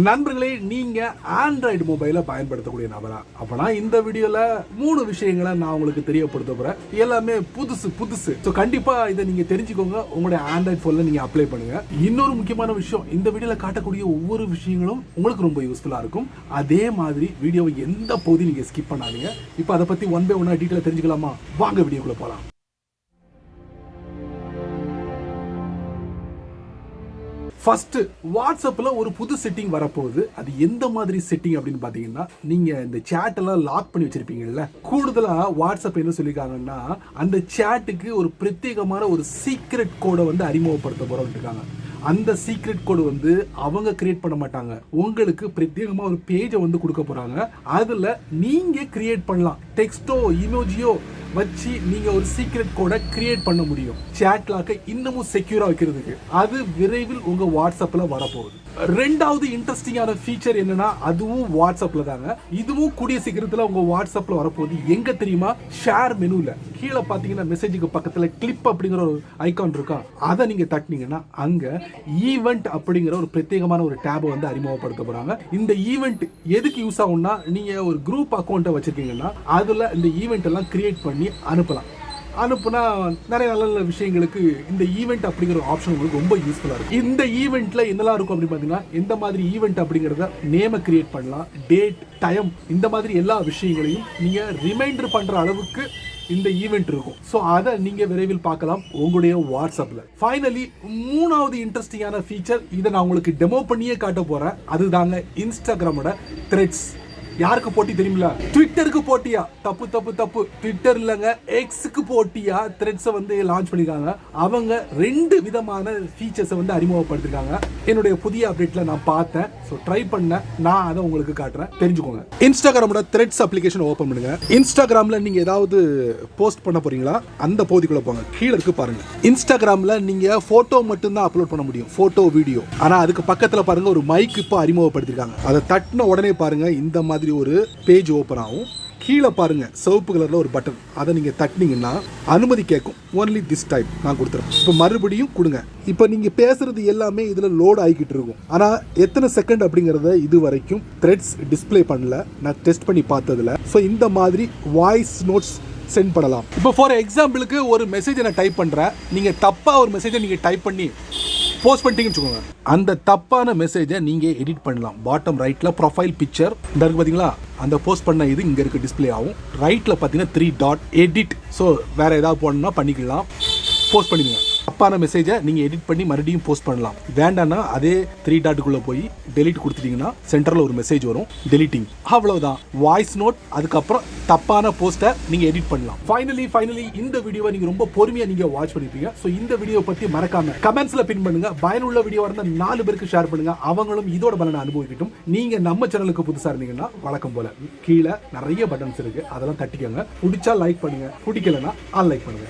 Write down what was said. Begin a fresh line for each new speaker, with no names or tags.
நண்பர்களே, நீங்க ஆண்ட்ராய்டு மொபைலை பயன்படுத்தக்கூடிய நபரா? அப்பனா இந்த வீடியோல 3 விஷயங்களை நான் உங்களுக்கு தெரியப்படுத்த போறேன். எல்லாமே புதுசு. ஸோ கண்டிப்பா இதை நீங்க தெரிஞ்சுக்கோங்க. உங்களுடைய ஆண்ட்ராய்டு போன்ல நீங்க அப்ளை பண்ணுங்க. இன்னொரு முக்கியமான விஷயம், இந்த வீடியோல காட்டக்கூடிய ஒவ்வொரு விஷயங்களும் உங்களுக்கு ரொம்ப யூஸ்ஃபுல்லா இருக்கும். அதே மாதிரி வீடியோவை எந்த பகுதி நீங்க ஸ்கிப் பண்ணாதீங்க. இப்போ அதை பத்தி ஒன் பை ஒன்னா டீட்டெயிலா தெரிஞ்சுக்கலாமா? வாங்க வீடியோக்குள்ள போலாம். ஃபர்ஸ்ட், வாட்ஸ்அப்ல ஒரு புது செட்டிங் வரப்போகுது. அது எந்த மாதிரி செட்டிங் அப்படின்னு பாத்தீங்கன்னா, நீங்க இந்த சேட் எல்லாம் லாக் பண்ணி வச்சிருப்பீங்கல்ல, கூடுதலா வாட்ஸ்அப் என்ன சொல்லிருக்காங்கன்னா, அந்த சேட்டுக்கு ஒரு பிரத்யேகமான ஒரு சீக்ரெட் கோடை வந்து அறிமுகப்படுத்த போறோம். அந்த சீக்ரெட் கோடு வந்து அவங்க கிரியேட் பண்ண மாட்டாங்க, உங்களுக்கு பிரத்யேகமா ஒரு பேஜை வந்து கொடுக்க போறாங்க. அதுல நீங்க கிரியேட் பண்ணலாம். டெக்ஸ்டோ இமோஜியோ வச்சு நீங்க ஒரு சீக்ரெட் கோடை கிரியேட் பண்ண முடியும். சேட் லாக்கை இன்னமும் செக்யூரா வைக்கிறதுக்கு அது விரைவில் உங்க வாட்ஸ்அப்ல வரப்போகுது. ரெண்டாவது இன்ட்ரெஸ்டிங்கான ஃபீச்சர் என்னன்னா, அதுவும் வாட்ஸ்அப்ல தாங்க. இதுவும் கூடிய சீக்கிரத்துல உங்க வாட்ஸ்அப்ல வரப்போகுது. எங்க தெரியுமா? ஷேர் மெனுல கீழே பாத்தீங்கன்னா மெசேஜுக்கு பக்கத்துல கிளிப் அப்படிங்கிற ஒரு ஐகான் இருக்கா, அதை நீங்க தட்டினீங்கன்னா அங்க ஈவெண்ட் அப்படிங்கிற ஒரு பிரத்யேகமான ஒரு டேபை வந்து அறிமுகப்படுத்த போறாங்க. இந்த ஈவெண்ட் எதுக்கு யூஸ் ஆகும்னா, நீங்க ஒரு குரூப் அக்கௌண்ட்டை வச்சிருக்கீங்கன்னா அதுல இந்த ஈவெண்ட் எல்லாம் கிரியேட் பண்ணி அனுப்புனா நிறைய நல்ல விஷயங்களுக்கு இந்த ஈவெண்ட் அப்படிங்கிற ஆப்ஷன் உங்களுக்கு ரொம்ப யூஸ்ஃபுல்லா இருக்கும். இந்த ஈவெண்ட்ல என்னெல்லாம் இருக்கும் அப்படின்னு பாத்தீங்கன்னா, எந்த மாதிரி ஈவெண்ட் அப்படிங்கறத நேம கிரியேட் பண்ணலாம், டேட், டைம், இந்த மாதிரி எல்லா விஷயங்களையும் நீங்க ரிமைண்டர் பண்ற அளவுக்கு இந்த ஈவெண்ட் இருக்கும். ஸோ அதை நீங்க விரைவில் பார்க்கலாம் உங்களுடைய வாட்ஸ்அப்ல. ஃபைனலி, மூணாவது இன்ட்ரெஸ்டிங்கான ஃபீச்சர், இதை நான் உங்களுக்கு டெமோ பண்ணியே காட்ட போறேன். அதுதாங்க இன்ஸ்டாகிராமோட த்ரெட்ஸ். யாருக்கு போட்டி தெரியுமில்ல? ட்விட்டருக்கு போட்டியா? தப்பு. ட்விட்டர் இல்லங்க, எக்ஸுக்கு போட்டியா த்ரெட்ஸை வந்து லான்ச் பண்ணிருக்காங்க. அவங்க 2 விதமான ஃபீச்சர்ஸை வந்து அறிமுகப்படுத்திருக்காங்க. என்னுடைய புதிய அப்டேட்ல நான் பார்த்தேன். ஸோ ட்ரை பண்ண நான் அதை உங்களுக்கு காட்டுறேன், தெரிஞ்சுக்கோங்க. இன்ஸ்டாகிராமோட த்ரெட்ஸ் அப்ளிகேஷன் ஓபன் பண்ணுங்க. இன்ஸ்டாகிராம்ல நீங்க ஏதாவது போஸ்ட் பண்ண போறீங்களா? அந்த பகுதிக்குள்ள போங்க. கீழே இருக்கு பாருங்க. இன்ஸ்டாகிராம்ல நீங்க போட்டோ மட்டும் தான் அப்லோட் பண்ண முடியும், போட்டோ, வீடியோ. ஆனா அதுக்கு பக்கத்துல பாருங்க ஒரு மைக் இப்போ அறிமுகப்படுத்திருக்காங்க. அதை தட்டின உடனே பாருங்க இந்த மாதிரி ஒரு பேஜ் ஓபன் ஆகும். கீழே பாருங்க சிவப்பு கலர்ல ஒரு பட்டன், அதை நீங்க தட்டினீங்கன்னா அனுமதி கேட்கும். ஒன்லி திஸ் டைம் நான் கொடுத்துறேன். இப்போ மறுபடியும் கொடுங்க. இப்போ நீங்க பேசுறது எல்லாமே இதுல லோட் ஆகிக்கிட்டு இருக்கும். ஆனா எத்தனை செகண்ட் அப்படிங்கறத இது வரைக்கும் த்ரெட்ஸ் டிஸ்பிளே பண்ணல, நான் டெஸ்ட் பண்ணி பார்த்ததுல. ஸோ இந்த மாதிரி வாய்ஸ் நோட்ஸ் சென்ட் பண்ணலாம். இப்போ ஃபார் எக்ஸாம்பிளுக்கு ஒரு மெசேஜை நான் டைப் பண்றேன், நீங்க தப்பா ஒரு மெசேஜை நீங்க டைப் பண்ணி போஸ்ட் பண்ணிட்டீங்கன்னு வச்சுக்கோங்க, அந்த தப்பான மெசேஜை நீங்க எடிட் பண்ணலாம். பாட்டம் ரைட்ல ப்ரொஃபைல் பிக்சர் இந்த இருக்கு பாத்தீங்களா, அந்த போஸ்ட் பண்ண இது இங்க இருக்கு, டிஸ்பிளே ஆகும். ரைட்ல பாத்தீங்கன்னா 3 டாட் எடிட். ஸோ வேற ஏதாவது போடணும்னா பண்ணிக்கலாம், போஸ்ட் பண்ணிடுங்க. தப்பான மெசேஜை நீங்க எடிட் பண்ணி மறுபடியும் போஸ்ட் பண்ணலாம். வேண்டாம்னா அதே 3 டாட்டுக்குள்ள போய் டெலிட் கொடுத்துட்டீங்கன்னா சென்டர்ல ஒரு மெசேஜ் வரும், டெலிட்டிங். அவ்வளவுதான். வாய்ஸ் நோட், அதுக்கப்புறம் தப்பான போஸ்ட்டை நீங்க எடிட் பண்ணலாம். ஃபைனலி இந்த வீடியோவை நீங்க ரொம்ப பொறுமையா நீங்க வாட்ச் பண்ணிருப்பீங்க. ஸோ இந்த வீடியோ பத்தி மறக்காம கமெண்ட்ஸ்ல பின் பண்ணுங்க. பயனுள்ள வீடியோ இருந்தா 4 பேருக்கு ஷேர் பண்ணுங்க, அவங்களும் இதோட பலனை அனுபவிக்கட்டும். நீங்க நம்ம சேனலுக்கு புதுசா இருந்தீங்கன்னா வழக்கம் போல கீழே நிறைய பட்டன்ஸ் இருக்கு, அதெல்லாம் தட்டிக்கோங்க. பிடிச்சா லைக் பண்ணுங்க, பிடிக்கலன்னா அன்லைக் பண்ணுங்க.